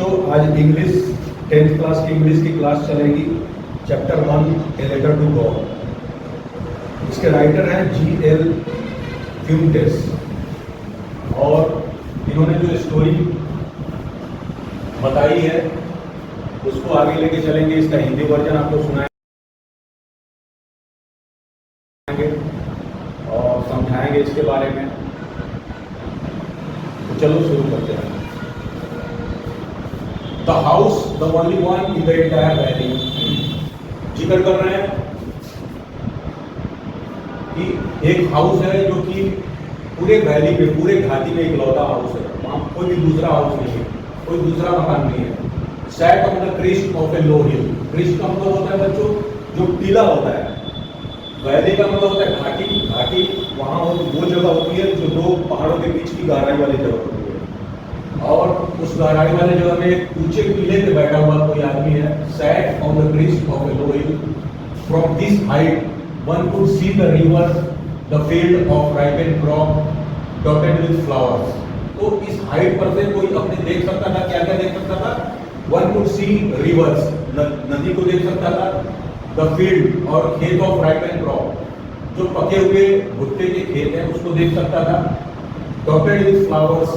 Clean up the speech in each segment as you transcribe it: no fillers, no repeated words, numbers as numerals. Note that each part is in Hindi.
बच्चों, आज इंग्लिश 10th क्लास की इंग्लिश की क्लास चलेगी। Chapter 1 a letter to God. इसके राइटर हैं G.L. फ्यूंटेस और इन्होंने जो स्टोरी बताई है उसको आगे लेके चलेंगे। इसका हिंदी वर्जन आपको सुनाएंगे और समझाएंगे इसके बारे में। तो चलो शुरू करते हैं। The house the only one in the entire valley. जिक्र कर रहे हैं कि एक हाउस है जो कि पूरे वैली में, पूरे घाटी में इकलौता हाउस है। वहां कोई भी दूसरा हाउस नहीं है, कोई दूसरा मकान नहीं है। Set on the crest of a low hill. Crest का मतलब होता है बच्चों जो टीला होता है। वैली का मतलब होता है घाटी। घाटी वहां वो जगह होती है जो दो पहाड़ों के बीच की गहराई वाली जगह होती है। और उस गहराई वाले जगह में एक ऊंचे टीले पे बैठा हुआ कोई आदमी है। Set on the crest of a low hill. From this height one could see the river, the field of ripened crop dotted with flowers. तो इस हाइट पर से कोई अपने देख सकता था, क्या क्या देख सकता था? वन कुड सी रिवर्स, नदी को देख सकता था। द फील्ड और खेत ऑफ राइपेंड क्रॉप, जो पके हुए भुट्टे के खेत हैं उसको देख सकता था। डॉटेड विद फ्लावर्स,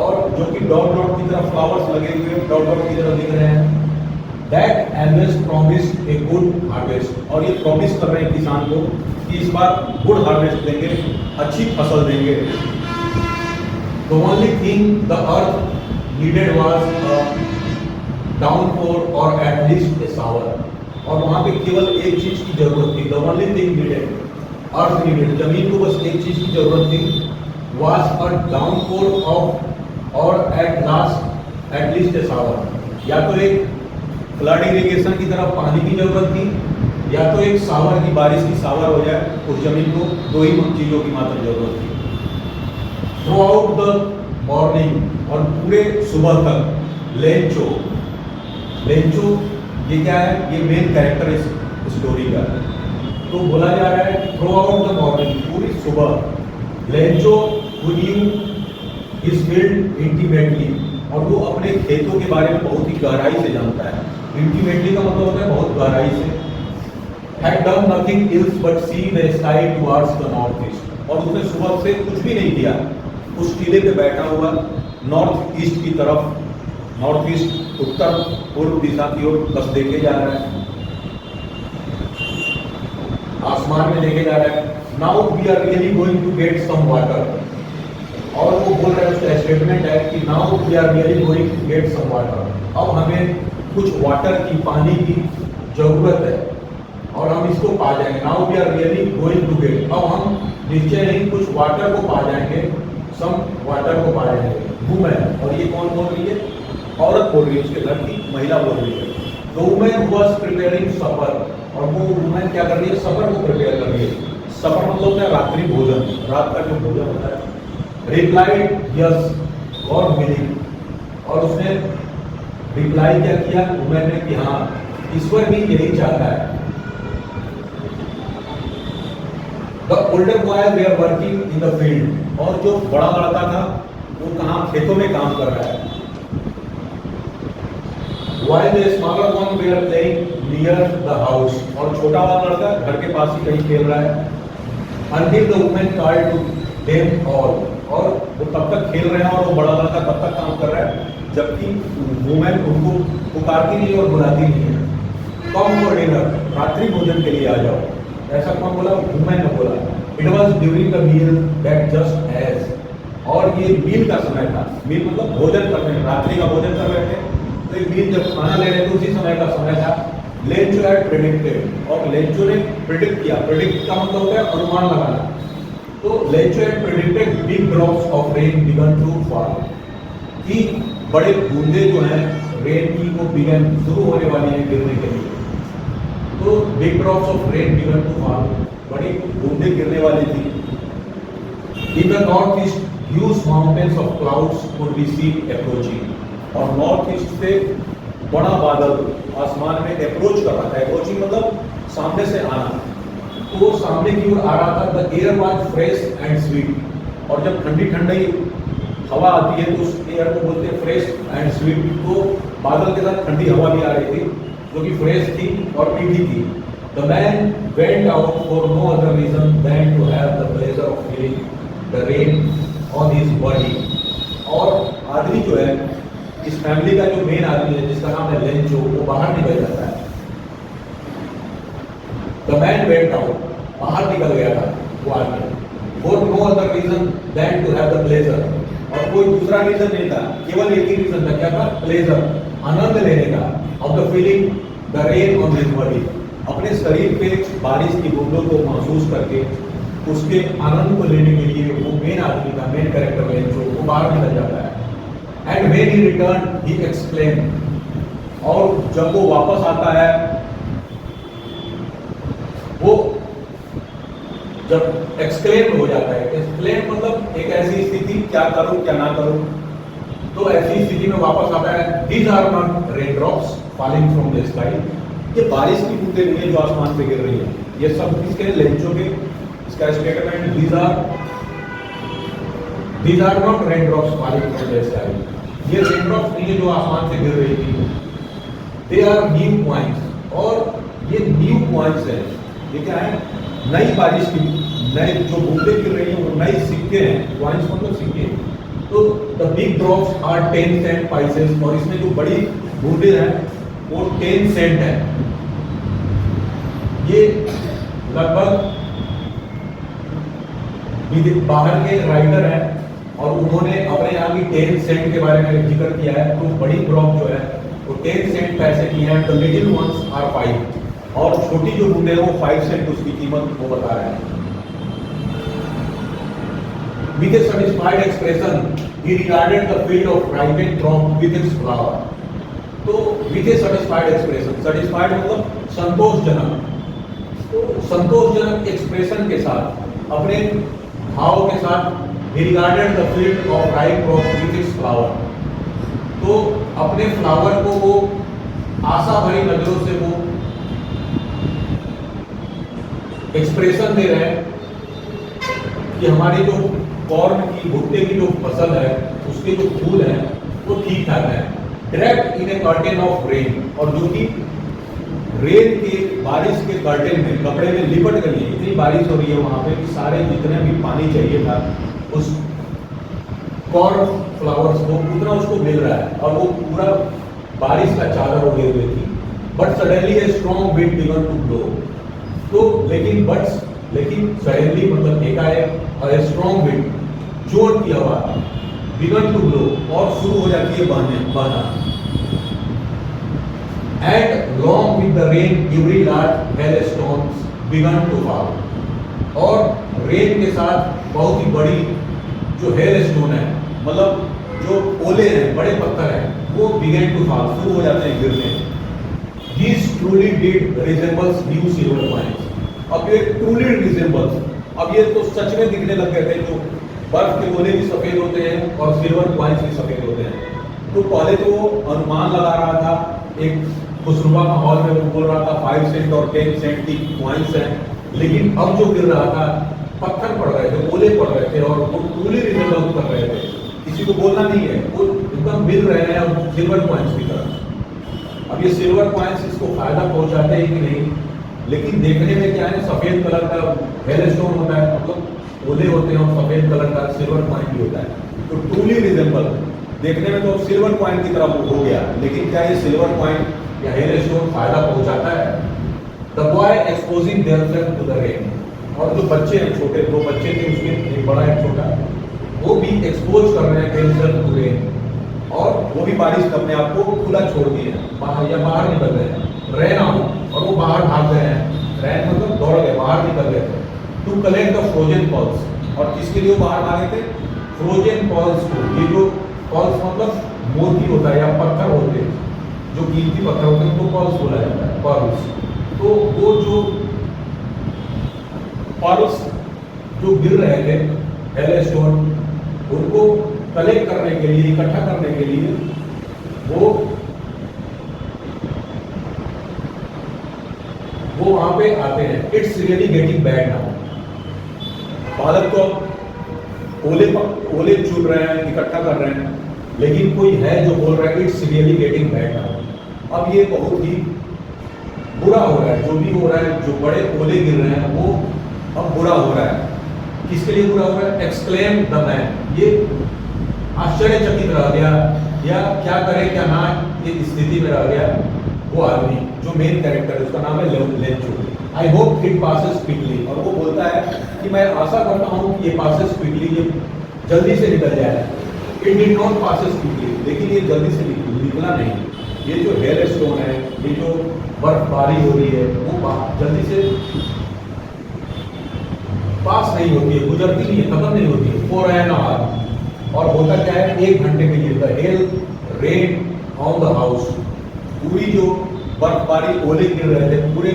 और जो कि डॉट डॉट की तरह फ्लावर्स लगे हुए डॉट डॉट की तरह दिख रहे हैं। That always promised a good harvest, और ये प्रॉमिस कर रहे हैं किसान को कि इस बार गुड हार्वेस्ट देंगे, अच्छी फसल देंगे। The only thing the earth needed was a downpour और एट लीस्ट ए शावर। और वहां पे केवल एक चीज की जरूरत थी। The only thing needed, earth needed, जमीन को बस एक चीज की जरूरत थी। वाज अ डाउनपोर ऑफ और एट लीस्ट ए शावर। या तो एक फ्लड इरिगेशन की तरफ पानी की जरूरत थी, या तो एक शावर की बारिश की शावर हो जाए उस जमीन को। दो ही चीजों की मात्र जरूरत थी। थ्रू आउट द मॉर्निंग, और पूरे सुबह तक लेंचो। लेंचो ये क्या है? ये मेन कैरेक्टर इस स्टोरी का। तो बोला जा रहा है कि थ्रू आउट द मॉर्निंग, पूरी सुबह, Lencho who knew his field intimately, और वो अपने खेतों के बारे में बहुत ही गहराई से जानता है। इंटीमेटली का मतलब होता है बहुत गहराई से। had done nothing else but see the sky towards the north east, और उसने सुबह से कुछ भी नहीं किया, उस टीले पे बैठा हुआ नॉर्थ ईस्ट की तरफ, नॉर्थ ईस्ट उत्तर पूर्व दिशा की ओर बस देखे जा रहा है, आसमान में देखे जा रहा है। Now we are really going to get some water, और वो बोल रहे हैं, उसका स्टेटमेंट है कि now we are really going to get some water. अब हमें कुछ वाटर की, पानी की जरूरत है और हम इसको पा जाएंगे। Now we are really going to get, अब हम निश्चय नहीं कुछ वाटर को पा जाएंगे, सम वाटर को पा जाएंगे। वुमेन, और ये कौन बोल रही है? औरत बोल रही है, उसके घर की महिला बोल रही है। द वुमेन वाज प्रिपेयरिंग सफर, और वो वुमेन क्या कर रही है? सफर को प्रिपेयर कर रही है। सफर मतलब होता है रात्रि भोजन, रात का जो भोजन होता है। रिप्लाइड यस गॉड विलिंग, और उसने रिप्लाई क्या किया वुमेन ने कि हाँ, ईश्वर भी यही चाहता है। द ओल्डर बॉय वे are working in the field, और जो बड़ा लड़का था वो कहाँ? खेतों में काम कर रहा है। While the smaller one were playing near the house, और छोटा वाला लड़का घर के पास ही कहीं खेल रहा है। Until the woman called to them all, और वो तब तक खेल रहे हैं और वो बड़ा लड़का तब तक काम कर रहा है जबकि वुमेन उनको पुकारती नहीं और बुलाती नहीं है। कम फॉर डिनर, रात्रि भोजन के लिए आ जाओ। ऐसा कौन बोला? वुमेन ने बोला। It was during the meal that just as, और ये मील का समय था। मील मतलब भोजन कर रहे हैं, रात्रि का भोजन कर रहे थे। तो ये मील जब खाना ले रहे थे उसी समय का समय था। लेंचो हैड प्रेडिक्टेड, और लेंचो ने प्रेडिक्ट किया। प्रेडिक्ट का मतलब होता है अनुमान लगाना। तो Lencho had predicted big drops of rain began to fall, कि बड़े बूंदे जो हैं रेन की वो बिगन शुरू होने वाली है गिरने के लिए। तो big drops of rain began to fall, बड़ी बूंदे गिरने वाली थी। In the north east huge mountains of clouds could be seen approaching, और नॉर्थ ईस्ट से बड़ा बादल आसमान में अप्रोच कर रहा था। अप्रोचिंग मतलब सामने से आना। तो वो सामने की ओर आ रहा था। The air was fresh and sweet, और जब ठंडी ठंडी हवा आती है तो उस एयर को बोलते हैं फ्रेश एंड स्वीट। तो बादल के साथ ठंडी हवा भी आ रही थी जो कि फ्रेश थी और मीठी थी। The man went out for no other reason than to have the pleasure of feeling the rain on his body. और आदमी जो है, इस फैमिली का जो मेन आदमी है जिसका नाम है लेंचो, वो बाहर निकल जाता है। द मैन वेंट आउट, बाहर निकल गया था वो आदमी, for no other reason than to have the pleasure. और कोई दूसरा रीजन नहीं था, केवल एक ही रीजन था, क्या था? प्लेजर, आनंद लेने का, of the feeling the rain on his body, अपने शरीर पे बारिश की बूंदों को महसूस करके उसके आनंद को लेने के लिए वो मेन आदमी का, मेन कैरेक्टर लेंचो, वो बाहर निकल जाता है। And when he return he explain, और जब वो वापस आता है, वो जब एक्सप्लेन हो जाता है, एक्सप्लेन मतलब एक ऐसी स्थिति, क्या करूं क्या ना करूं, तो ऐसी स्थिति में वापस आता है। These are not rain drops falling from the sky, ये बारिश की बूंदें नहीं है जो आसमान से गिर रही है, ये सब किसके? लेंचो के। इसका statement, these are not rain drops falling from the sky, ये रेन ड्रॉप्स नहीं है जो आसमान से गिर रही थी, दे आर न्यू पॉइंट्स, और ये न्यू पॉइंट्स है। ये क्या है? नई बारिश की नए जो बूंदें गिर रही हैं वो नए सिक्के हैं। पॉइंट्स मतलब सिक्के। तो the big drops are 10 cent pieces, और इसमें जो बड़ी बूंदें हैं वो 10 सेंट है। ये लगभग बाहर के राइटर हैं और उन्होंने अपने यहाँ की 10 सेंट के बारे में जिक्र किया है। तो बड़ी ड्रॉप जो है वो 10 सेंट पैसे की है। द लिटिल वंस आर 5, और छोटी जो बूंदें हैं वो 5 सेंट उसकी कीमत वो बता रहे हैं। With a satisfied expression, he regarded the field of ripened crop with its flower. तो with a satisfied expression, satisfied मतलब संतोषजनक, तो संतोषजनक एक्सप्रेशन के साथ, अपने भाव के साथ, he regarded the field of ripe crop with its flower. तो अपने फ्लावर को वो आशा भरी नजरों से वो एक्सप्रेशन दे रहे हैं कि हमारी जो कॉर्न की, भुट्टे की जो फसल है, उसके जो फूल हैं वो ठीक ठाक है। Draped in A curtain of rain, और जो कि रेन के, बारिश के कर्टेन में, कपड़े में लिपट गई है। इतनी बारिश हो रही है वहां पे कि सारे जितने भी पानी चाहिए था उस कॉर्न फ्लावर्स को उतना उसको मिल रहा है, और वो पूरा बारिश का चादर ओढ़े हुए थी। But suddenly a strong wind began to blow, तो लेकिन सडनली मतलब एकाएक, और ए स्ट्रॉन्ग विंड, जोर की हवा, बिगन टू ब्लो, और शुरू हो जाती है बहना। Along with the rain very large hailstones began to fall, और रेन के साथ बहुत ही बड़ी जो हेलस्टोन है, मतलब जो ओले हैं, बड़े पत्थर हैं, वो बिगन टू फॉल, शुरू हो जाते हैं गिरने। This truly did resembles new silver coins, अब ये ट्रूली रिजेंबल्स, अब ये तो सच में दिखने लग गए थे। जो बर्फ के गोले भी सफेद होते हैं और सिल्वर कॉइन्स भी सफेद होते हैं। तो पहले तो वो अनुमान लगा रहा था, एक खुशनुमा माहौल में वो बोल रहा था 5 सेंट और 10 सेंट की कॉइन्स हैं, लेकिन अब जो गिर रहा था, पत्थर पड़ रहे थे, ओले पड़ रहे थे, और वो ट्रूली रिजेंबल कर रहे थे। किसी को बोलना नहीं है, वो एकदम मिल रहे हैं सिल्वर कॉइन्स की तरह। अब ये सिल्वर कॉइन्स इसको फायदा पहुंचाते हैं कि नहीं, लेकिन देखने में क्या है, सफेद कलर का हेलस्टोन होता है, मतलब ओले होते हैं, और सफेद कलर का सिल्वर कॉइन भी होता है। तो ट्रूली रिजेंबल, देखने में तो सिल्वर कॉइन की तरह हो गया, लेकिन क्या ये सिल्वर कॉइन या हेलस्टोन फायदा पहुंचाता है? The boy exposing theirself to the rain, और जो बच्चे हैं, छोटे 2 बच्चे थे उसके, एक बड़ा एक छोटा, वो भी एक्सपोज कर रहे हैं देयरसेल्फ टू रेन, और वो भी बारिश में अपने आप को खुला छोड़ दिए बाहर, या बाहर निकल गए हैं। रैन आउट, और वो बाहर भाग गए हैं। रैन मतलब दौड़ गए, बाहर निकल गए थे। To collect the frozen pearls, और किसके लिए वो बाहर भागे थे? फ्रोजन पॉल्स को। ये जो पॉल्स मतलब मोती होता है या पत्थर होते हैं, जो कीमती पत्थर होते हैं, उनको पॉल्स बोला जाता है, पॉल्स। तो वो जो पॉल्स जो गिर रहे थे, हेलस्टोन, उनको कलेक्ट करने के लिए, इकट्ठा करने के लिए वो वहां पे आते हैं। It's really getting bad now, बादल तो ओले चुन रहे हैं, इकट्ठा कर रहे हैं, लेकिन कोई है जो बोल रहा है it's really getting bad now. अब ये बहुत ही बुरा हो रहा है, जो भी हो रहा है, जो बड़े ओले गिर रहे हैं वो अब बुरा हो रहा है। किसके लिए बुरा हो रहा है? एक्सक्लेम द मैन, ये आश्चर्यचकित रह गया या क्या करे क्या ना ये स्थिति में रह गया वो आदमी जो मेन कैरेक्टर है, उसका नाम है Lencho. I hope it passes quickly, और वो बोलता है कि मैं आशा करता हूँ कि ये पासेस क्विकली, ये जल्दी से निकल जाए। It did not passes quickly, लेकिन ये जल्दी से निकला नहीं। ये जो हेल स्टोन है, ये जो बर्फबारी हो रही है, वो जल्दी से पास नहीं होती है, गुजरती नहीं है, खत्म नहीं होती है। फॉर एन आवर, और होता क्या है, 1 घंटे के लिए। The hell rain on the house, पूरी जो बर्फबारी ओले गिर रहे थे पूरे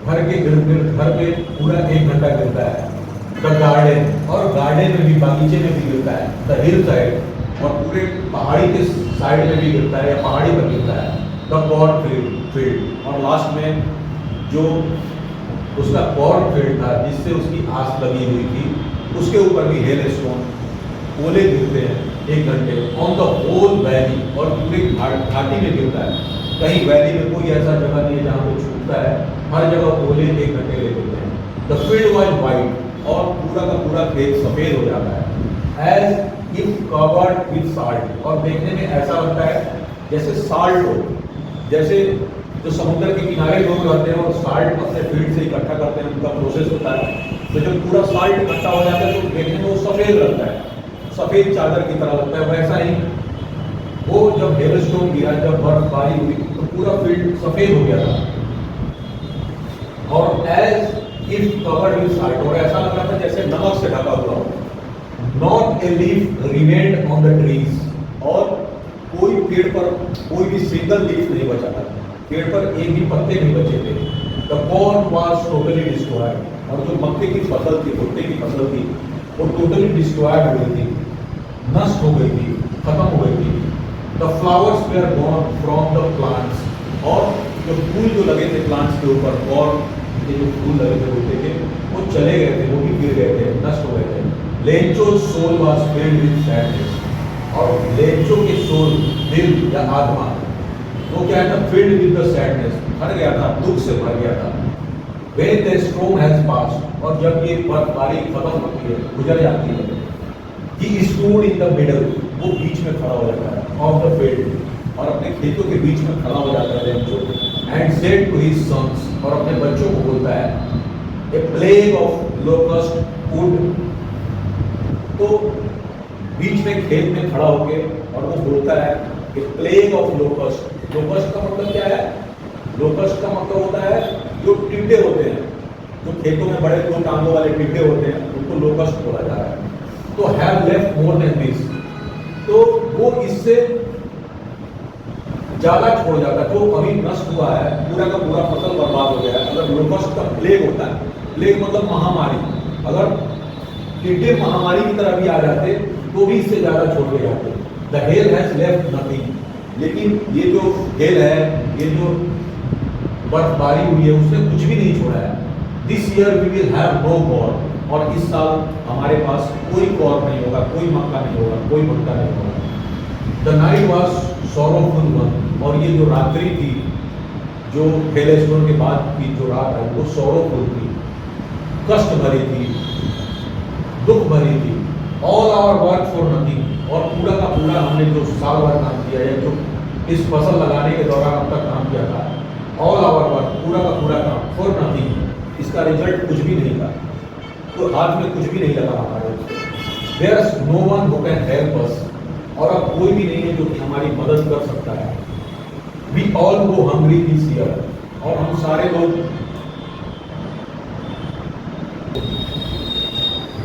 घर के घर पे पूरा 1 घंटा गिरता है। द गार्डन, और गार्डन में भी, बागीचे में भी गिरता है। द हिल साइड, और पूरे पहाड़ी के साइड में भी गिरता है या पहाड़ी पर गिरता है। द कॉर्न फील्ड, और लास्ट में जो उसका कॉर्न फील्ड था जिससे उसकी आस लगी हुई थी, उसके ऊपर भी हेल स्टोन ओले गिरते हैं 1 घंटे। ऑन द होल वैली, और पूरे घाटी में गिरता है। कहीं वैली में कोई ऐसा जगह नहीं है जहाँ पे छूटता है, हर जगह ओले 1 घंटे ले लेते हैं। द फील्ड वाज वाइट, और पूरा का पूरा खेत सफेद हो जाता है। As if covered with salt, और देखने में ऐसा लगता है जैसे साल्ट हो, जैसे जो समुद्र के किनारे लोग रहते हैं और साल्ट अपने फील्ड से इकट्ठा करते हैं, उनका प्रोसेस होता है, तो जब पूरा साल्ट इकट्ठा हो जाता है तो देखने में वो सफेद लगता है, सफेद चादर की तरह लगता है। वैसा ही वो जब हेलस्टोन गिरा, जब बर्फबारी हुई, तो पूरा फील्ड सफेद हो गया था। और as if covered with salt, और ऐसा लग रहा था जैसे नमक से ढका हुआ हो। Not a leaf remained on the trees, और कोई पेड़ पर कोई भी सिंगल लीफ नहीं बचा था, पेड़ पर एक भी पत्ते नहीं बचे थे। The corn was totally destroyed, और जो मक्के की फसल थी, भुट्टे की फसल थी, वो टोटली डिस्ट्रॉयड हो गई थी, नष्ट हो गई थी, खत्म हो गई थी। The flowers were gone from the plants, और जो फूल जो लगे थे प्लांट्स के ऊपर, और ये जो फूल लगे थे भुट्टे के, वो चले गए थे, वो भी गिर गए थे, नष्ट हो गए थे। Lencho soul was filled with sadness, और लेंचो के सोल, दिल या आत्मा, वो क्या था, फिल्ड विद द सैडनेस, भर गया था, दुख से भर गया था। When the storm has passed, और जब ये बर्फबारी खत्म होती है, गुजर जाती है, he stood in the middle, वो बीच में खड़ा हो जाता है, ऑफ द फील्ड, और अपने खेतों के बीच में खड़ा हो जाता है Lencho. And said to his sons, और अपने बच्चों को बोलता है, a plague of locust would, तो बीच में खेत में खड़ा होके और वो बोलता है a plague of locust. Locust का मतलब क्या है? लोकस्ट का मतलब होता है जो टिड्डे होते हैं, जो खेतों में बड़े 2 टांगों वाले टिड्डे होते हैं, उनको लोकस्ट बोला जा रहा है। तो have left more than this, तो वो इससे ज्यादा छोड़ जाता है, जो अभी नष्ट हुआ है, पूरा का पूरा फसल बर्बाद हो गया है। अगर लोकस्ट का प्लेग होता है, प्लेग मतलब महामारी, अगर टिड्डे महामारी की तरह भी आ जाते तो भी इससे ज्यादा छोड़ के जाते। The hell has left nothing, लेकिन ये जो हेल है, ये जो बर्फबारी हुई है, उसने कुछ भी नहीं छोड़ा है। This year we will have no corn, और इस साल हमारे पास कोई कॉर्न नहीं होगा, कोई मक्का नहीं होगा, कोई भुट्टा नहीं होगा। The night was sorrowful one, और ये जो रात्रि थी, जो हेलस्टोन के बाद की जो रात है, वो सॉरोफुल थी, कष्ट भरी थी, दुख भरी थी। All our work for nothing, और पूरा का पूरा हमने जो साल भर काम किया है, जो इस फसल लगाने के दौरान अब तक काम किया था, ऑल आवर वर्क, पूरा का पूरा काम, फॉर नथिंग, इसका रिजल्ट कुछ भी नहीं था, तो हाथ में कुछ भी नहीं लगा हमारे। There is no one who can help us, और अब कोई भी नहीं है जो कि हमारी मदद कर सकता है। We all go hungry this year, और हम सारे लोग,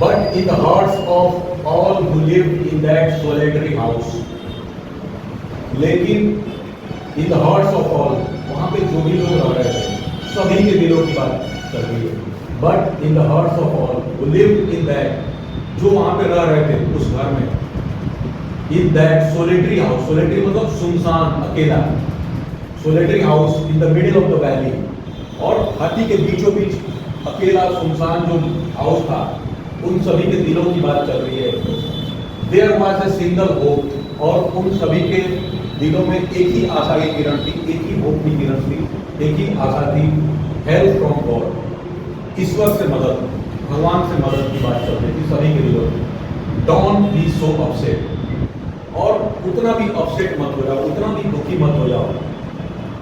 but in the hearts of all who lived in that solitary house, लेकिन in the hearts of all, वहाँ पे जो भी लोग रह रहे थे, सभी के दिलों की बात चल रही है। But in the hearts of all who lived in that, जो वहाँ पे रह रहे थे उस घर में, in that solitary house, solitary मतलब सुनसान, अकेला, solitary house in the middle of the valley, और हाथी के बीचों बीच अकेला सुनसान जो हाउस था, उन सभी के दिलों की बात चल रही है। There was a single hope, और उन सभी के दिलों में एक ही आशा की किरण थी, एक ही होप की किरण थी, एक ही आशा थी, हेल्प फ्रॉम गॉड, ईश्वर से मदद, भगवान से मदद की बात चल रही थी सभी के दिलों में। डोंट बी सो अपसेट, और उतना भी अपसेट मत हो जाओ, उतना भी दुखी मत हो जाओ,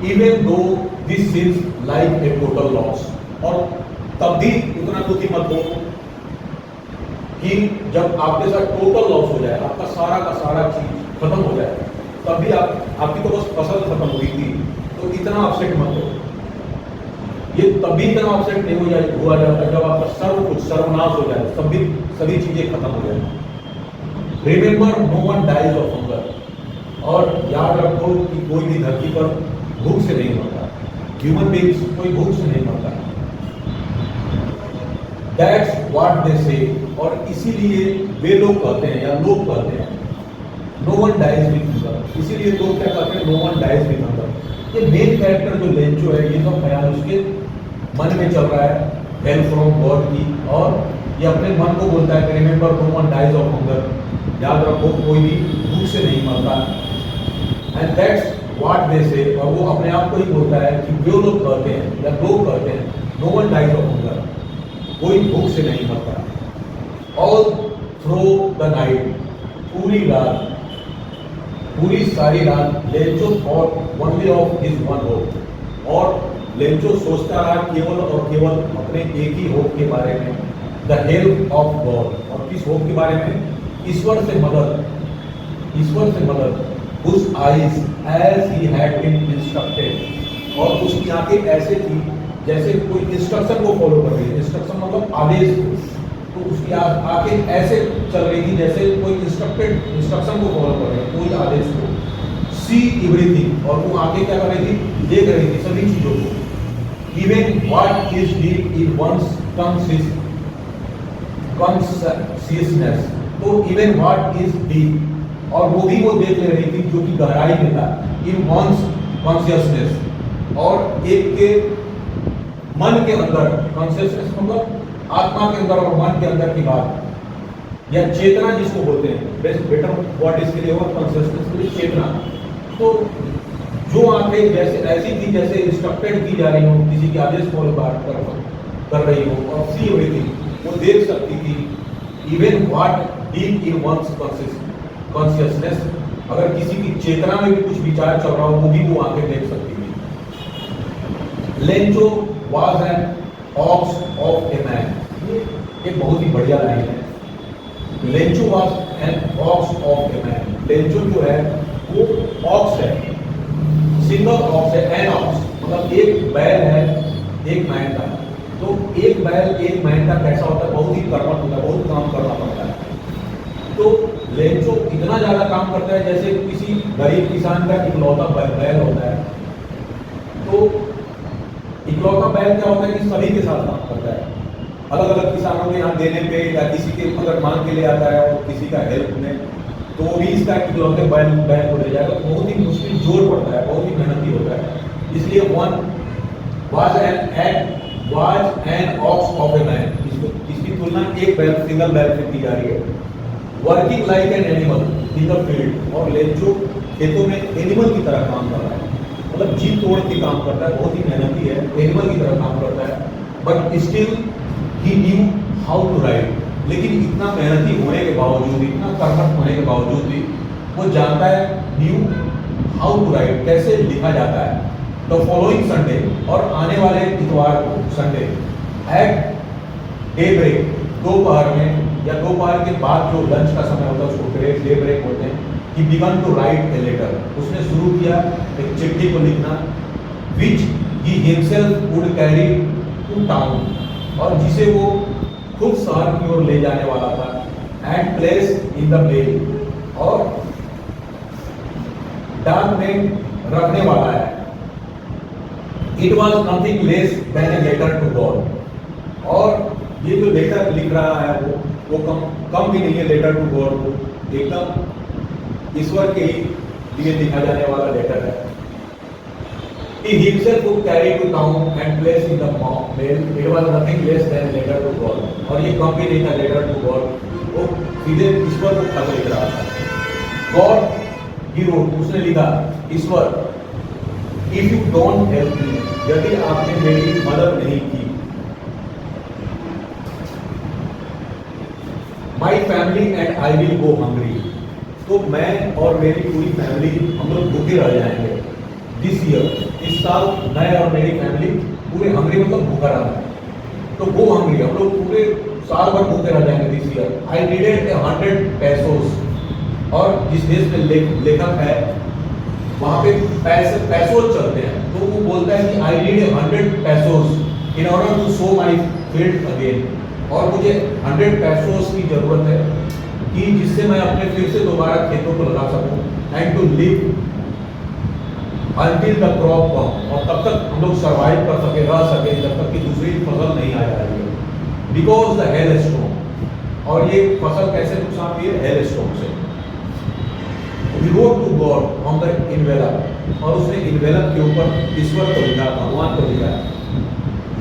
even though this seems like a total loss, और तब भी उतना दुखी मत हो कि जब आपके साथ टोटल लॉस हो जाए, आपका सारा का सारा चीज खत्म हो जाए, तब भी आपकी तो बस फसल खत्म हुई थी, तो इतना अपसेट मत हो। ये तब भी इतना अपसेट नहीं हुआ जाता जब आपका सर्व कुछ सर्वनाश हो जाए, सभी चीजें खत्म हो जाए। Remember no one dies of hunger, और याद रखो कि कोई भी धरती पर भूख से नहीं मरता, ह्यूमन बीइंग्स कोई भूख से नहीं मरता। दैट्स व्हाट दे से, और इसीलिए वे लोग कहते हैं या लोग कहते हैं no one dies with hunger, इसीलिए लोग क्या कहते हैं no one dies with hunger. ये मेन कैरेक्टर जो लेंचो है, ये सब ख्याल उसके मन में चल रहा है हेल्प फ्रॉम गॉड की, और ये अपने मन को बोलता है कि remember no one dies of hunger, याद रखो कोई भी भूख से नहीं मरता। एंड दैट्स व्हाट दे से, और वो अपने आप को ही बोलता है कि वो लोग कहते हैं या लोग कहते हैं no one dies of hunger, कोई भूख से नहीं मरता। ऑल थ्रू द नाइट, पूरी रात, पूरी सारी रात Lencho thought only of his one hope, और लेंचो सोचता रहा केवल और केवल अपने एक ही होप के बारे में, द हेल्प ऑफ गॉड, और किस होप के बारे में, ईश्वर से मदद, ईश्वर से मदद। उस eyes as he had been instructed, और उसकी आंखें ऐसे थी जैसे कोई इंस्ट्रक्शन को फॉलो कर रही है, इंस्ट्रक्शन मतलब आदेश को, तो उसकी आंखें ऐसे चल रही थी जैसे कोई इंस्ट्रक्शन को फॉलो कर रही है, कोई आदेश को। सी एवरीथिंग, और वो आंखें क्या कर रही थी, देख रही थी सभी चीजों को। Even what is deep in one's consciousness, तो इवन व्हाट इज डीप, और वो भी वो देख ले रही थी जो कि गहराई में था, इन वंस कॉन्शियसनेस, और एक के मन के अंदर, कॉन्शियसनेस मतलब आत्मा के अंदर और मन के अंदर की बात, या चेतना जिसको बोलते हैं, बेस्ट बेटर वर्ड इसके लिए होगा कॉन्शियसनेस के लिए चेतना। तो जो आंखें जैसे ऐसी थी जैसे इंस्ट्रक्टेड की जा रही हो, किसी के आदेश फॉलो कर रही हो, और सी एवरीथिंग, वो देख सकती थी। Even what deep in one's consciousness, अगर किसी की चेतना में भी कुछ विचार चल रहा हो वो भी वो आंखें देख सकती थी। Lencho was an ox of a man, ये बहुत ही बढ़िया लाइन है। Lencho was an ox of a man, Lencho जो है वो ऑक्स है, सिंगल ऑक्स है, एन ऑक्स मतलब एक बैल है एक मैन का। तो एक बैल एक मैन का कैसा होता है, बहुत ही कर्मठ होता है, बहुत काम करना पड़ता है। तो लेंचो इतना ज्यादा काम करता है जैसे किसी गरीब किसान का इकलौता बैल होता है। तो इकलौता बैल क्या होता है कि सभी के साथ काम करता है, अलग अलग किसानों के यहाँ देने पे, या किसी के अगर मांग के लिए आता है और किसी का हेल्प में, तो वो भी इसका इकलौते बैल को ले जाएगा। बहुत ही मुश्किल जोर पड़ता है, बहुत ही मेहनती होता है। इसलिए one was an ox of a man, इसकी तुलना एक बैल, सिंगल बैल से की जा रही है। Working like an animal in the field, और लेंचो खेतों में एनिमल की तरह काम कर रहा है, मतलब जी तोड़ के काम करता है, बहुत ही मेहनती है, एनिमल की तरह काम करता है। But still he knew how to write, लेकिन इतना मेहनती होने के बावजूद, इतना कर्मठ होने के बावजूद भी वो जानता है न्यू हाउ टू राइट, कैसे लिखा जाता है। द फॉलोइंग संडे, और आने वाले इतवार को संडे, एट डे ब्रेक, दोपहर में या दोपहर के बाद जो लंच का समय होता है उसको डे ब्रेक बोलते हैं। He began to write a letter, उसने शुरू किया एक चिट्ठी को लिखना, which he himself would carry to town, और जिसे वो खुद शहर की ओर ले जाने वाला था, and place in the mail, और डाक में रखने वाला है। It was nothing less than a letter to God, और ये जो लेटर लिख रहा है वो कम भी नहीं है लेटर टू गॉड को, एकदम ईश्वर के ही लिए लिखा जाने वाला लेटर है। He himself would carry to town and place in the mail. It was nothing less than letter to God. और ये कम भी नहीं था letter to God. वो सीधे ईश्वर को खत लिख रहा था. God, he wrote, उसने लिखा, ईश्वर, if you don't help me, यदि आपने मेरी मदद नहीं की, my family and I will go hungry. तो मैं और मेरी पूरी फैमिली हम लोग भूखे रह जाएंगे. दिस ईयर, इस साल मैं और मेरी फैमिली पूरे हंगरी मतलब भूखा रहा है. तो वो हंगरी हम लोग पूरे साल भर भूखे रह जाएंगे this year. I needed 100 pesos. और जिस देश में लेखक है वहाँ पे पैसों चलते हैं, तो वो बोलता है कि I need 100 pesos in order to sow my field again. और मुझे 100 pesos की जरूरत है कि जिससे मैं अपने फिर से दोबारा खेतों को लगा सकूं. And to live until the crop come. और तब तक हम लोग सर्वाइव कर सके, रह सके, जब तक कि दूसरी फसल नहीं आ जाएगी. Because the hell stone. और ये फसल कैसे नुकसान हुई है? हेल स्टोन से. He wrote to God on the envelope. और उसने envelope के ऊपर ईश्वर को लिखा, भगवान को लिखा.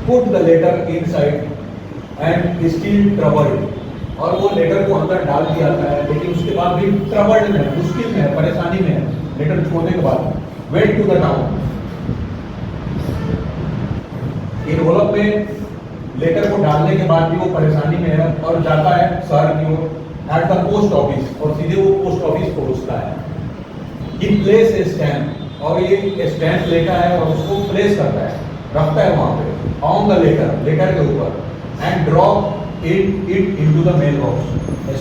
Put the letter inside and still troubled. और वो लेटर को अंदर डाल दिया था, लेकिन उसके बाद भी ट्रबल्ड में, मुश्किल में, परेशानी में है. लेटर छोड़ने के बाद went to the town. Involve में लेटर को डालने के बाद भी वो परेशानी में है और जाता है शहर की ओर. At the post office. और सीधे वो पोस्ट ऑफिस पहुंचता है. He place a stamp. और ये स्टैम्प लेता है और उसको प्लेस करता है, रखता है वहां पे ऑन द लेटर, लेटर के ऊपर. And drop it into the mail box.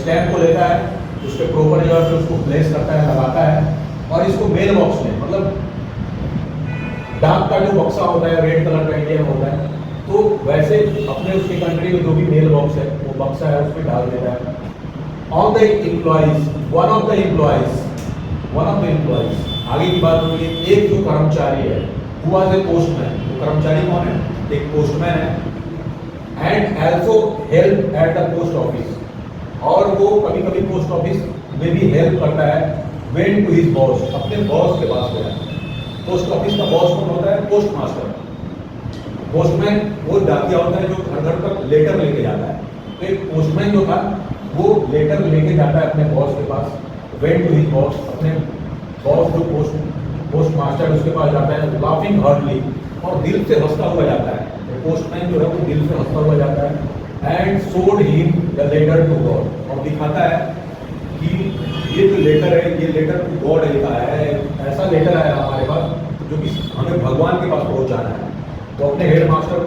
Stamp को लेता है, उसके प्रॉपर जगह पे उसको प्लेस करता है, लगाता है. और इसको मेल बॉक्स में, मतलब डाक का जो बक्सा होता है रेड कलर का इंडिया में होता है, तो वैसे अपने उसकी कंट्री में जो भी मेल बॉक्स है वो बक्सा है उसमें डाल देता है. On the employees, one of the employees, आगे की बात होगी. एक जो कर्मचारी है, हुआ वाज ए पोस्टमैन. वो कर्मचारी कौन है? एक पोस्टमैन है. And also help at the post office. और वो कभी कभी पोस्ट ऑफिस में भी हेल्प करता है. Went to his boss. अपने बॉस के पास गया. पोस्ट ऑफिस का बॉस कौन होता है? Post master. पोस्टमैन वो डाकिया होता है जो घर घर तक लेटर लेके जाता है. तो एक पोस्टमैन जो था वो लेटर लेके जाता है अपने बॉस के पास. Went to his boss. अपने बॉस जो पोस्ट मास्टर उसके पास जाता है, लाफिंग हार्डली, और दिल से हंसता हुआ जाता है. पोस्टमैन जो है वो दिल से हंसता हुआ जाता है. And showed him the letter to God. और दिखाता है कि ये जो लेटर है ये लेटर टू गॉड लिखा है. ऐसा लेटर है हमारे पास जो कि हमें भगवान के पास पहुंचाना है. तो अपने हेड मास्टर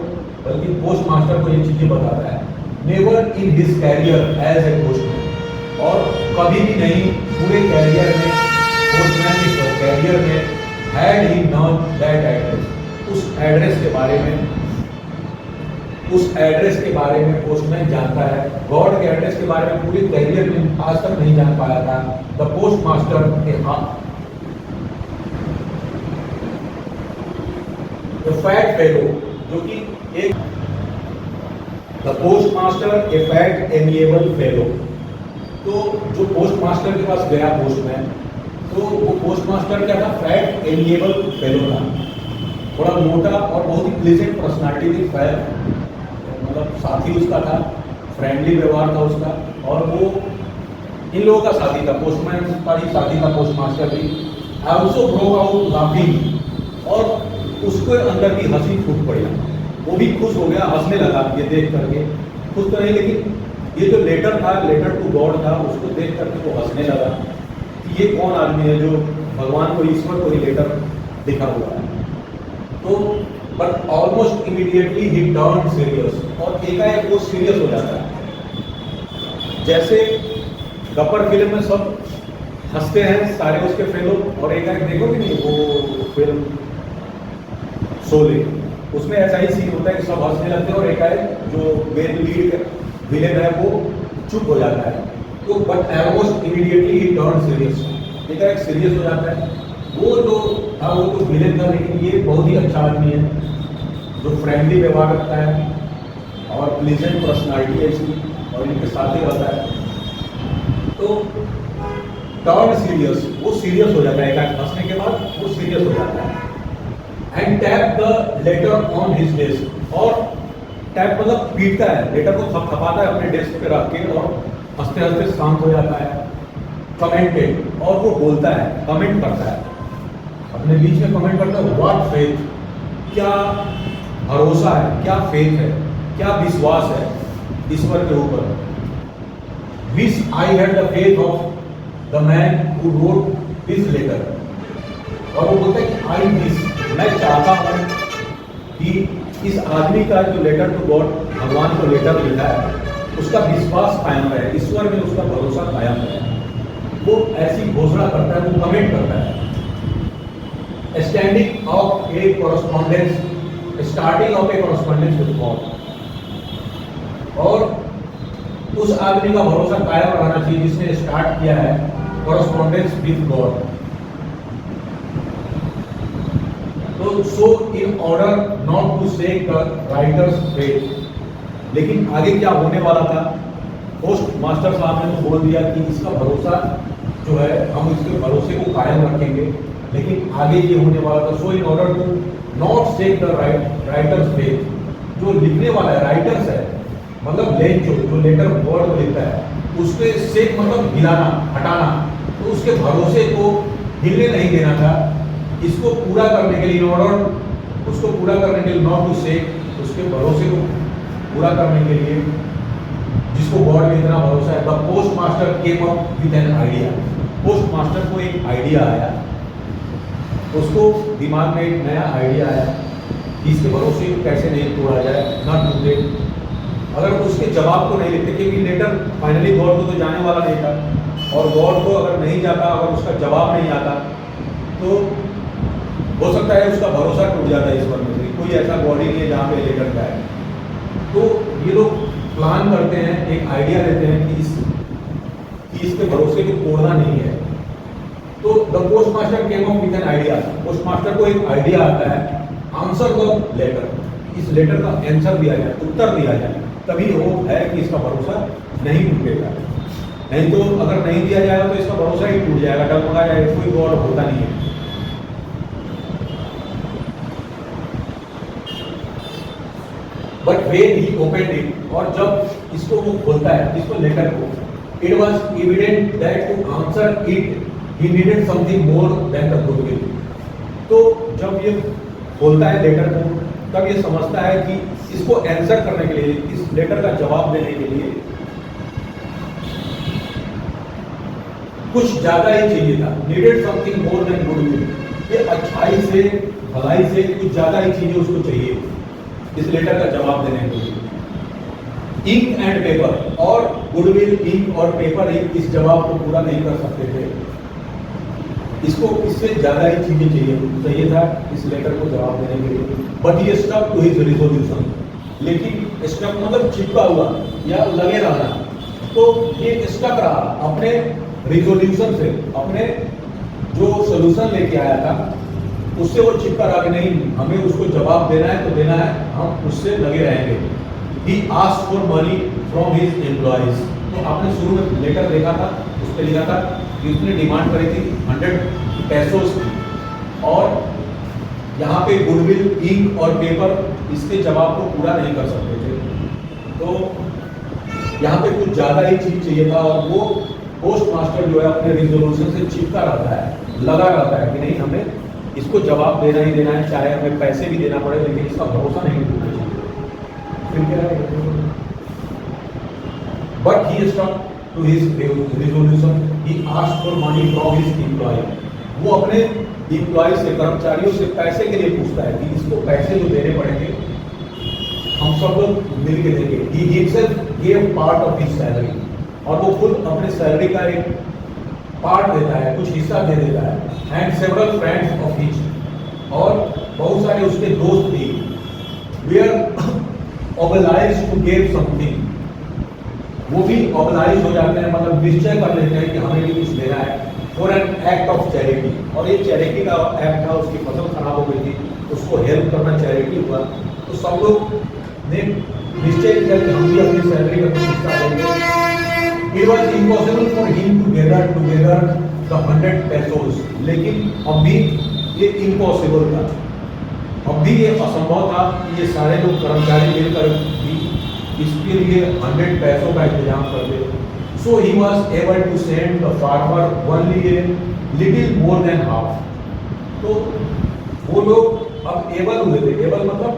बल्कि पोस्ट मास्टर को ये चीज़ें बताता है. Never in his career as a postman. और कभी भी नहीं पूरे कैरियर में, पोस्टमैन के कैरियर में, had he non that address. उस एड्रेस के बारे में पोस्टमैन जानता है. गॉड के एड्रेस के बारे में पूरे कैरियर में आज तक नहीं जान पाया था. The post master the fat fellow, जो कि एक the post master A fat amiable fellow. तो जो पोस्ट मास्टर के पास गया पोस्टमैन, तो वो पोस्ट मास्टर क्या था? फैट एमिएबल फेलो था. थोड़ा मोटा और बहुत ही प्लेजेंट पर्सनालिटी थी. मतलब साथी उसका था, फ्रेंडली व्यवहार था उसका. और वो इन लोगों का साथी था, पोस्टमैन का ही साथी था, पोस्ट मास्टर भी. Also broke out laughing. और उसके अंदर भी हंसी फूट पड़ी. वो भी खुश हो गया, हंसने लगा ये देख करके. खुश तो नहीं, लेकिन ये जो लेटर था, लेटर टू गॉड था, उसको देख करके वो हंसने लगा कि ये कौन आदमी है जो भगवान को, ईश्वर को ही लेटर लिखा हुआ है. तो but almost immediately he turn serious. और एकाएक वो सीरियस हो जाता है. जैसे गब्बर फिल्म में सब हंसते हैं सारे उसके फेलो, और एकाएक देखो कि नहीं वो फिल्म शोले, उसमें ऐसा ही सीन होता है कि सब हंसने लगते हैं और एकाएक जो मेन लीड विलेन है वो चुप हो जाता है. तो but almost immediately he turn serious. एकाएक सीरियस हो जाता है. वो जो था वो तो विलेन था, लेकिन ये बहुत ही अच्छा आदमी है जो फ्रेंडली व्यवहार रखता है और प्लीजेंट पर्सनालिटी है इसकी, और इनके साथ ही रहता है. तो टर्न सीरियस, वो सीरियस हो जाता है. एक हंसने के बाद वो सीरियस हो जाता है. And tap the later on his desk, और टैप मतलब पीटता है, लेटर को थपथपाता है अपने डेस्क पे रख के और हंसते हंसते शांत हो जाता है। कमेंटेड, और वो बोलता है, कमेंट करता है, अपने बीच में कमेंट करता है, व्हाट फेथ, क्या भरोसा है, क्या फेथ है, क्या विश्वास है ईश्वर के ऊपर। Wish I had the faith of the man who wrote this letter, और वो बोलता है कि आई विश, मैं चाहता हूं कि इस आदमी का जो लेटर टू गॉड, भगवान को लेटर लिखा है, उसका विश्वास कायम रहे, ईश्वर में उसका भरोसा कायम रहे। वो ऐसी घोषणा करता है, वो कमेंट करता है, standing of A correspondence, starting of A correspondence with God, और उस आदमी का भरोसा कायम रहना चाहिए जिसने स्टार्ट किया है कॉरेस्पॉन्डेंस विद गॉड। तो so in order not to shake the writer's faith, लेकिन आगे क्या होने वाला था, पोस्ट मास्टर साहब ने तो बोल दिया कि इसका भरोसा जो है हम इसके भरोसे को कायम रखेंगे, लेकिन आगे ये होने वाला था, so in order to not shake the writer's faith, जो लिखने वाला है, राइटर्स है, मतलब जो लेटर वर्ड को लिखता है, उसके शेक मतलब हिलाना, हटाना, तो उसके भरोसे को हिलने नहीं देना था। इसको पूरा करने के लिए, इन ऑर्डर उसको पूरा करने के लिए, नॉट टू शेक, उसके भरोसे को पूरा करने के लिए, जिसको गॉड में इतना भरोसा है, the post master came up with an idea, post master को एक आइडिया आया, उसको दिमाग में एक नया आइडिया आया कि इसके भरोसे को कैसे नहीं तोड़ा जाए, ना टूटे। अगर उसके जवाब को नहीं लिखते, क्योंकि लेटर फाइनली गॉड को तो जाने वाला नहीं था, और गॉड को अगर नहीं जाता, अगर उसका जवाब नहीं आता, तो हो सकता है उसका भरोसा टूट जाता है ईश्वर में से। कोई ऐसा गॉड ही नहीं है जहाँ पे लेटर जाए। तो ये लोग प्लान करते हैं, एक आइडिया लेते हैं कि इसके भरोसे को तोड़ना नहीं है। तो the post master came up with an idea, post master को एक आइडिया आता है, आंसर द लेटर, इस लेटर का आंसर दिया जाए, उत्तर दिया जाए, तभी वो है कि इसका भरोसा नहीं टूटेगा। नहीं तो अगर नहीं दिया जाएगा तो इसका भरोसा ही टूट जाएगा, डगमगा जाएगा, कोई गॉड होता नहीं है। But when he opened it, और जब इसको वो खोलता है, इसको लेटर को, it was evident that to answer it he needed something more than the goodwill. तो जब ये खोलता है लेटर को, तब ये समझता है कि इसको आंसर करने के लिए, इस लेटर का जवाब देने के लिए कुछ ज्यादा ही चाहिए था, needed something more then goodwill, ये अच्छाई से, भलाई से कुछ ज्यादा ही चीजें उसको चाहिए इस लेटर का जवाब देने के लिए। इंक एंड पेपर, और गुडविल, इंक और पेपर ही इस जवाब को पूरा नहीं कर सकते थे, इसको इससे ज्यादा ही चीजें चाहिए था इस लेटर को जवाब देने के लिए। बट ये स्टक टू हिज रिजोल्यूशन, लेकिन स्टक मतलब चिपका हुआ या लगे रहना, तो ये स्टक रहा अपने रिजोल्यूशन से, अपने जो सोल्यूशन लेके आया था उससे वो चिपका रहा कि नहीं, हमें उसको जवाब देना है तो देना है, हम उससे लगे रहेंगे। ही asked for money from his employees, तो आपने शुरू में लेटर देखा था, उस पर लिखा था कि उसने डिमांड करी थी 100 पैसोस की, और यहाँ पे गुडविल, इंक और पेपर इसके जवाब को पूरा नहीं कर सकते थे। तो यहाँ पे कुछ ज़्यादा ही चीज चाहिए था, और वो पोस्ट मास्टर जो है अपने रिजोल्यूशन से चिपका रहता है, लगा रहता है कि नहीं, हमें इसको जवाब देना ही देना है, चाहे हमें पैसे भी देना पड़े, लेकिन इसका भरोसा नहीं टूटना चाहिए। फिर क्या है, but he stuck to his resolution, he asked for money from his employ, वो अपने एम्प्लॉय से, कर्मचारियों से पैसे के लिए पूछता है कि इसको पैसे जो देने पड़ेंगे हम सब लोग मिल के देंगे। He himself give part of his salary, और वो खुद अपने सैलरी का एक पार्ट देता है, कुछ हिस्सा दे देता है। And several friends of his, और बहुत सारे उसके दोस्त भी, they are obliged to give something, वो भी ऑब्लाइज हो जाते हैं, मतलब निश्चय कर लेते हैं कि हमें भी कुछ देना है, for an act of charity. और ये चैरिटी का एक्ट था, उसकी फसल खराब हो गई थी, उसको हेल्प करना चैरिटी हुआ, तो सब लोग ने निश्चय किया कि हम भी अपनी सैलरी का कुछ हिस्सा देंगे। It was impossible for him to gather together the 100 pesos, लेकिन अब भी ये इम्पॉसिबल था अब भी ये असंभव था कि ये सारे लोग कर्मचारी मिलकर भी इसके लिए 100 पैसों का इंतजाम करते। So he was able to send the farmer only a little more than half. तो वो लोग अब एबल हुए थे, एबल मतलब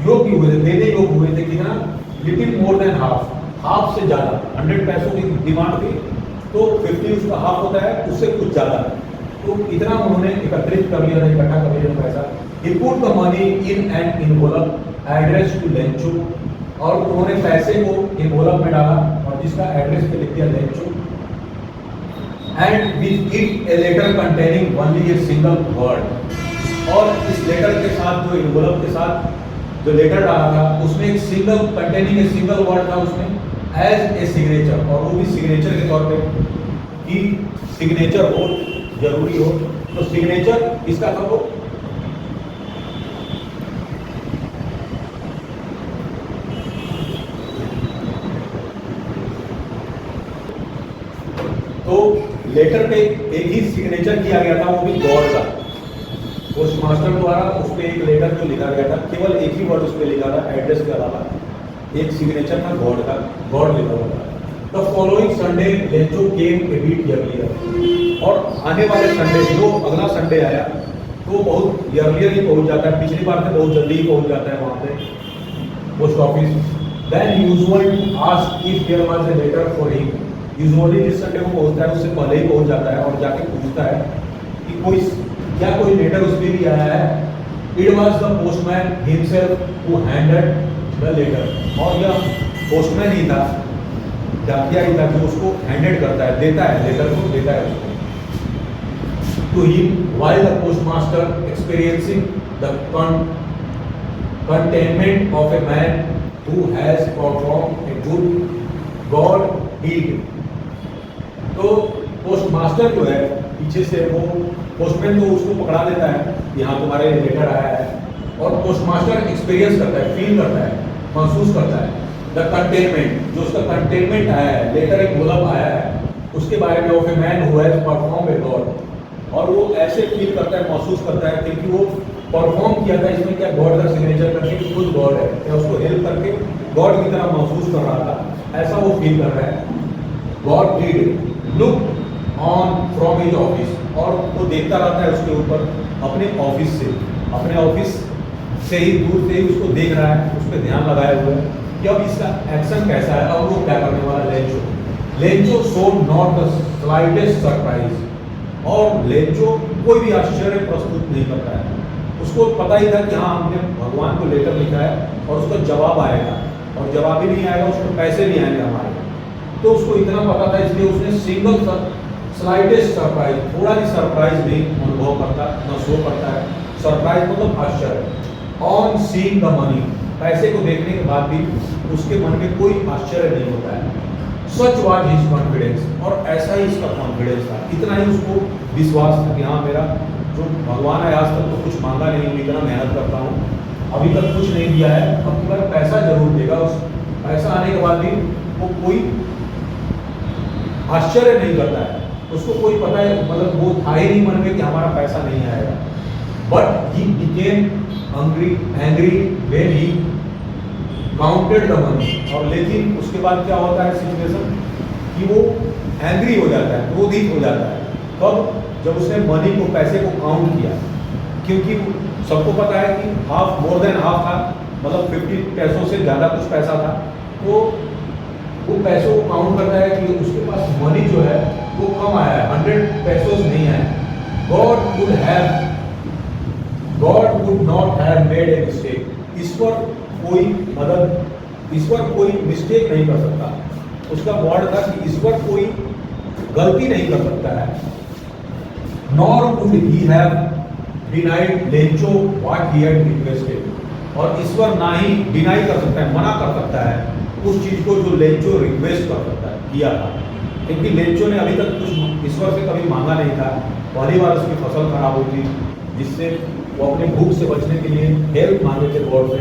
योग्य हुए थे, देने योग्य हुए थे कितना, little more than half, half से ज़्यादा। 100 पैसों की डिमांड थी तो 50 उसका हाफ होता है, उससे कुछ ज़्यादा। तो इतना उन्होंने एकत्रित कर लिया था, इकट्ठा कर लिया पैसा। He put the money in an envelope addressed to Lencho, और उन्होंने पैसे को envelope में डाला और जिसका एड्रेस पे लिख दिया Lencho, and with it a letter containing only a single word। और इस लेटर के साथ, जो envelope के साथ जो लेटर डाला था, उसमें एक single containing a single word था उसमें, एज ए सिग्नेचर, और वो भी सिग्नेचर के तौर पे कि सिग्नेचर हो, जरूरी हो। तो सिग्नेचर इसका था वो तो लेटर पे एक ही सिग्नेचर किया गया था, वो भी गॉड का। पोस्ट मास्टर द्वारा उस पर एक लेटर जो लिखा गया था, केवल एक ही वर्ड उस पर लिखा था, एड्रेस के अलावा एक सिग्नेचर था गॉड का, गॉड लिखा हुआ था। The following Sunday Lencho came a bit earlier, और आने वाले संडे, जो अगला संडे आया तो बहुत अर्लियर ही पहुंच जाता है, पिछली बार से बहुत जल्दी ही पहुंच जाता है वहाँ पे post office. Then usually ask if there was a letter for him, usually जिस संडे को पहुंचता है उससे पहले ही पहुंच जाता है और जाके पूछता है कि कोई लेटर उसमें भी आया है। It was the postman himself who handed the letter, और यह पोस्टमैन ही था, डाकिया ही था, जो उसको हैंडेड करता है, देता है, लेटर को देता है उसको। To him while the postmaster experiencing the contentment of a man who has perform a good God deed. तो पोस्टमास्टर जो है पीछे से, वो पोस्टमैन तो उसको पकड़ा देता है, यहाँ तुम्हारे लेटर आया है, और पोस्टमास्टर एक्सपीरियंस करता है, फील करता है, महसूस करता है द कंटेनमेंट, जो उसका कंटेनमेंट आया है, लेटर एक मतलब आया है, उसके बारे में of a man who has perform a god, और वो ऐसे फील करता है, महसूस करता है क्योंकि वो परफॉर्म किया था इसमें क्या, गॉड का सिग्नेचर करके खुद गॉड है, या उसको हेल्प करके गॉड की तरह महसूस कर रहा था, ऐसा वो फील कर रहा है। God deed look on from his office, और वो देखता रहता है उसके ऊपर अपने ऑफिस से, अपने ऑफिस से ही दूर से ही उसको देख रहा है, उस पर ध्यान लगाए हुए है कि अब इसका एक्शन कैसा है, अब वो क्या करने वाला है। Lencho show not the slightest surprise, और लेंचो कोई भी आश्चर्य प्रस्तुत नहीं करता है, उसको पता ही था कि हाँ हमने भगवान को लेटर लिखा है और उसका जवाब आएगा, और जवाब ही नहीं आएगा उसको पैसे नहीं आएंगे हमारे, तो उसको इतना पता था, इसलिए उसने सिंगल स्लाइटेस्ट सरप्राइज, थोड़ा भी सरप्राइज नहीं अनुभव करता, न शो करता है। सरप्राइज मतलब आश्चर्य। ऑन सीइंग द मनी, पैसे को देखने के बाद भी उसके मन में कोई आश्चर्य नहीं होता है। सच वाज हिज कॉन्फिडेंस, और ऐसा ही इसका कॉन्फिडेंस था, इतना ही उसको विश्वास था कि हाँ मेरा जो भगवान है, आज तक तो कुछ मांगा नहीं, इतना मेहनत करता हूँ, अभी तक कुछ नहीं दिया है, अब की बार पैसा जरूर देगा। उस पैसा आने के बाद भी वो कोई आश्चर्य नहीं करता है, उसको कोई पता है, मतलब वो था ही नहीं मन में कि हमारा पैसा नहीं आएगा। But he became angry when he counted the money, और लेकिन उसके बाद क्या होता है सिचुएशन कि वो एंग्री हो जाता है, क्रोधित हो जाता है। कब? जब उसने मनी को, पैसे को काउंट किया, क्योंकि सबको पता है कि हाफ, मोर देन हाफ था, मतलब 50 पैसों से ज़्यादा कुछ पैसा था, तो वो पैसों को काउंट करता है कि उसके पास मनी जो है वो कम आया है, 100 पैसों नहीं आया। God would not have made a mistake, ईश्वर कोई मदद, ईश्वर कोई मिस्टेक नहीं कर सकता। उसका वर्ड था कि ईश्वर कोई गलती नहीं कर सकता है। Nor would he have denied Lencho what he had requested, और ईश्वर ना ही डिनाई कर सकता है, मना कर सकता है उस चीज को जो लेंचो रिक्वेस्ट कर सकता है, किया था, क्योंकि लेंचो ने अभी तक कुछ ईश्वर से कभी मांगा नहीं था। पहली बार उसकी फसल खराब हुई थी, जिससे वो अपने भूख से बचने के लिए हेल्प मांगे थे गॉड से,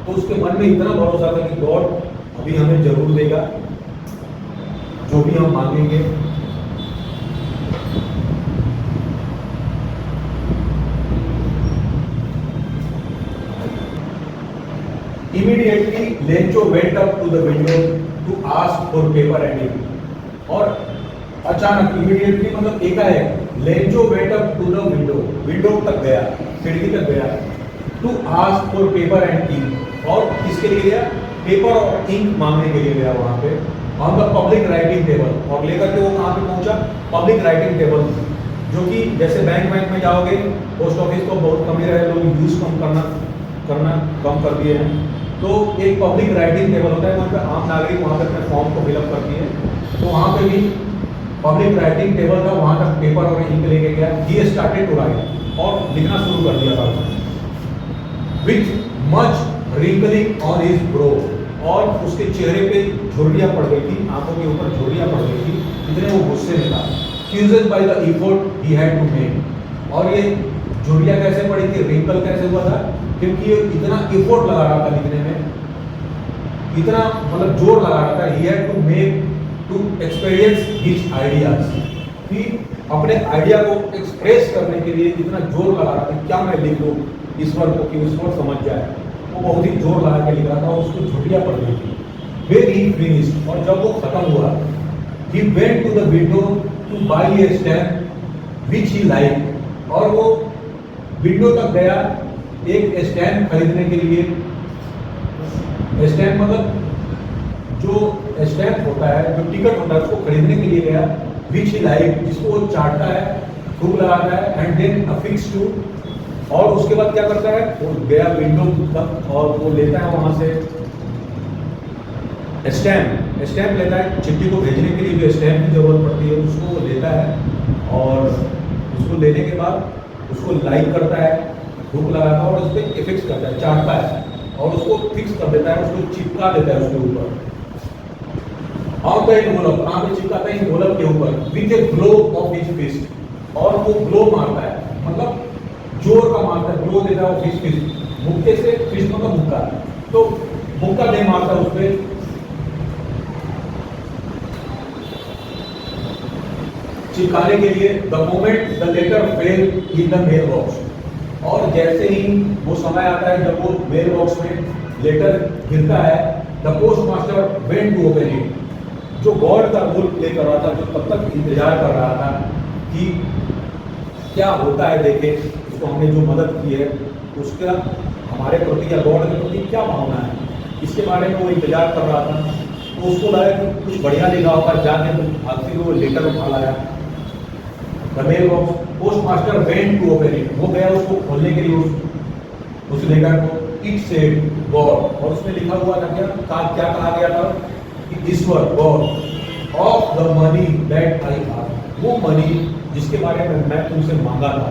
तो उसके मन में इतना भरोसा था कि गॉड अभी हमें जरूर देगा जो भी हम मांगेंगे। Immediately Lencho went up to the window to ask for paper and ink. और अचानक immediately मतलब एकाएक Lencho went up to the window तक गया, खिड़की तक गया, to ask for paper and ink. और किसके लिए गया? पेपर और इंक मांगने के लिए गया वहाँ पे on the public writing table. और लेकर के वो कहाँ पे पहुँचा? पब्लिक राइटिंग टेबल, जो कि जैसे बैंक में जाओगे, पोस्ट ऑफिस को बहुत कम ही रहे, लोग यूज़ करना कम कर दिए हैं। तो एक पब्लिक राइटिंग टेबल होता है, वहाँ पे आम नागरिक वहाँ पे अपने फॉर्म को फिलअप करती है। तो वहाँ पे भी पब्लिक राइटिंग टेबल था, वहाँ तक पेपर और इंक लेके गया। ही स्टार्टेड टू राइट, और लिखना शुरू कर दिया था with much wrinkling on his bro. और उसके चेहरे पे झुर्रियाँ पड़ गई थी, आंखों के ऊपर झुर्रियाँ पड़ गई थी, इतने वो गुस्से में था। Accused by the effort he had to make। और ये झुर्रियाँ कैसे पड़ी थी, रिंकल कैसे हुआ था? क्योंकि ये इतना एफर्ट लगा रहा था लिखने में, इतना मतलब जोर लगा रहा था। He had to make to experience his ideas, कि अपने आइडिया को एक्सप्रेस करने के लिए इतना जोर लगा रहा था। क्या मैं लिख दूँ ईश्वर को कि ईश्वर समझ जाए? वो बहुत ही जोर लगा के लिख रहा था और उसको झुर्रियाँ पड़ गई थी। When he finished, और जब वो खत्म हुआ, he went to the window to buy a stamp which he liked। और वो विंडो तक गया एक स्टैम्प खरीदने के लिए। स्टैम्प मतलब जो स्टैम्प होता है, जो टिकट होता है, उसको खरीदने के लिए गया। which he liked, जिसको वो चाटता है, थूक लगाता है, and then affix to। और उसके बाद क्या करता है? वो गया विंडो तक और वो लेता है वहां से स्टैम्प लेता है। चिट्ठी को भेजने के लिए जो स्टैम्प की जरूरत पड़ती है, उसको वो लेता है और उसको लेने के बाद उसको लाइक करता है, हुक लगाता है और उस पर फिक्स करता है, चाटता है और उसको फिक्स कर देता है, उसको चिपका देता है उसके ऊपर। और द एनवलप, कहाँ पे चिपकाता है? एनवलप के ऊपर। With a glow of his fist, और वो ग्लो मारता है, मतलब जोर का मारता है, ग्लो देता है वो फिस्ट। मुक्के से, फिस्ट मतलब मुक्का, तो मुक्का दे मारता है उस पर। चिपकाने के लिए the moment the letter fell in the mail box. और जैसे ही वो समय आता है जब वो मेल बॉक्स में लेटर गिरता है, the post master went to open it. जो गॉड का रोल प्ले कर रहा था, जो तब तक इंतजार कर रहा था कि क्या होता है, देखे उसको हमने जो मदद की है उसका हमारे प्रति या गॉड के प्रति क्या भावना है, इसके बारे में वो इंतजार कर रहा था। तो उसको लगा कि कुछ बढ़िया लिखा होगा, जाके तो आखिर वो लेटर उठा लाया the mail box. Post master went to open it, वो गया उसको खोलने के लिए उस लेटर को। इट सेड गॉड, और उसमें लिखा हुआ था क्या कहा गया था कि ईश्वर, God of the money that I asked, वो मनी जिसके बारे में मैं तुमसे मांगा था,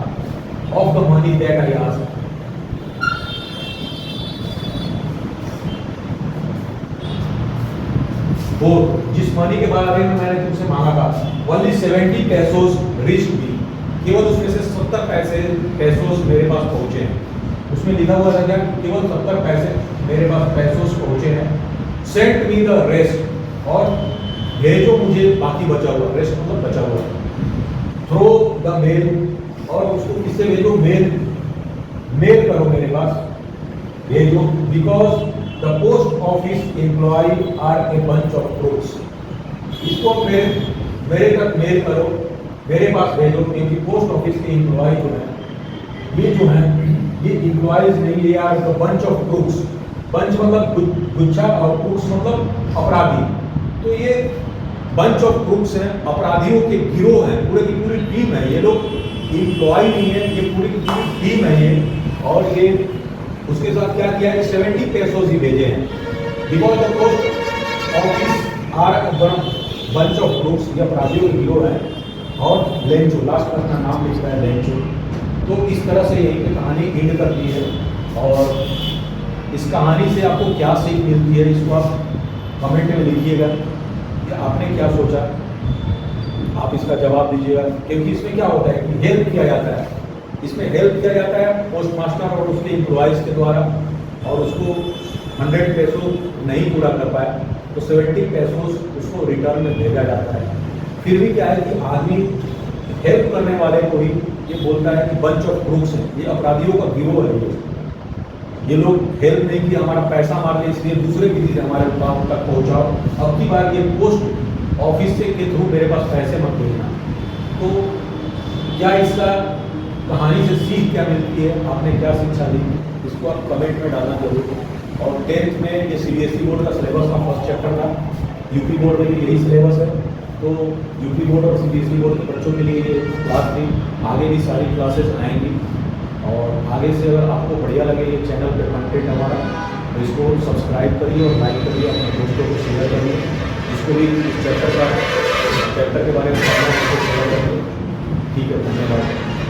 of the money that I asked. वो जिस मनी के बारे में मैंने तुमसे मांगा था, ओनली 70 पैसोस रीच्ड मी, केवल उसमें से 70 पैसोस मेरे पास पहुंचे हैं। उसमें लिखा हुआ था क्या? केवल 70 पैसे मेरे पास पैसोस पहुंचे हैं। सेंड मी द रेस्ट, और भेजो मुझे बाकी बचा हुआ, रेस्ट मतलब बचा हुआ। थ्रो द मेल, और उसको किससे भेजो? मेल करो मेरे पास, भेजो। Because the post office employ are a bunch of crooks, इसको मेरे तक मेल करो, मेरे पास भेजो, क्योंकि पोस्ट ऑफिस के एम्प्लॉय जो है, ये जो है, ये एम्प्लॉयज नहीं, ये are the bunch of crooks. Bunch मतलब गुच्छा और क्रूक्स मतलब अपराधी। तो ये बंच ऑफ क्रूक्स हैं, अपराधियों के गिरोह हैं, पूरे की पूरी टीम है। ये लोग एम्प्लॉय नहीं है, ये पूरी की पूरी टीम है ये। और ये उसके साथ क्या किया है? 70 पैसों ही भेजे हैं। Because the post office are bunch of crooks, ये अपराधियों के गिरोह है। और लेंचो, लास्ट में अपना नाम लिखता है लेंचो। तो इस तरह से यही पे कहानी एंड करती है। और इस कहानी से आपको क्या सीख मिलती है, इसको आप कमेंट में लिखिएगा कि आपने क्या सोचा, आप इसका जवाब दीजिएगा। क्योंकि इसमें क्या होता है कि हेल्प किया जाता है, इसमें हेल्प किया जाता है पोस्ट मास्टर और उसके एम्प्लॉयज़ के द्वारा, और उसको 100 पैसों नहीं पूरा कर पाया तो 70 पैसों उसको रिटर्न में भेजा जाता है। फिर भी क्या है कि आदमी हेल्प करने वाले को ही ये बोलता है कि बंच ऑफ क्रूक्स है, ये अपराधियों का गिरोह है ये। ये लोग हेल्प नहीं की, हमारा पैसा मार ले, इसलिए दूसरे विधि से हमारे काम तक पहुंचाओ। अब की बार ये पोस्ट ऑफिस से के थ्रू मेरे पास पैसे मत भेजना। तो क्या इसका कहानी से सीख क्या मिलती है, आपने क्या शिक्षा ली, इसको आप कमेंट में डालना जरूर। और 10th में ये CBSE बोर्ड का सिलेबस का फर्स्ट चैप्टर था, यूपी बोर्ड में भी यही सिलेबस है। तो यूपी बोर्ड और CBSE बोर्ड के बच्चों के लिए ये क्लास थी, आगे भी सारी क्लासेस आएंगी। और आगे से अगर आपको बढ़िया लगे ये चैनल पे कंटेंट हमारा, तो इसको सब्सक्राइब करिए और लाइक करिए, अपने दोस्तों को शेयर करिए, जिसको भी इस चैप्टर के बारे में जानना है उसको शेयर करिए। ठीक है, धन्यवाद।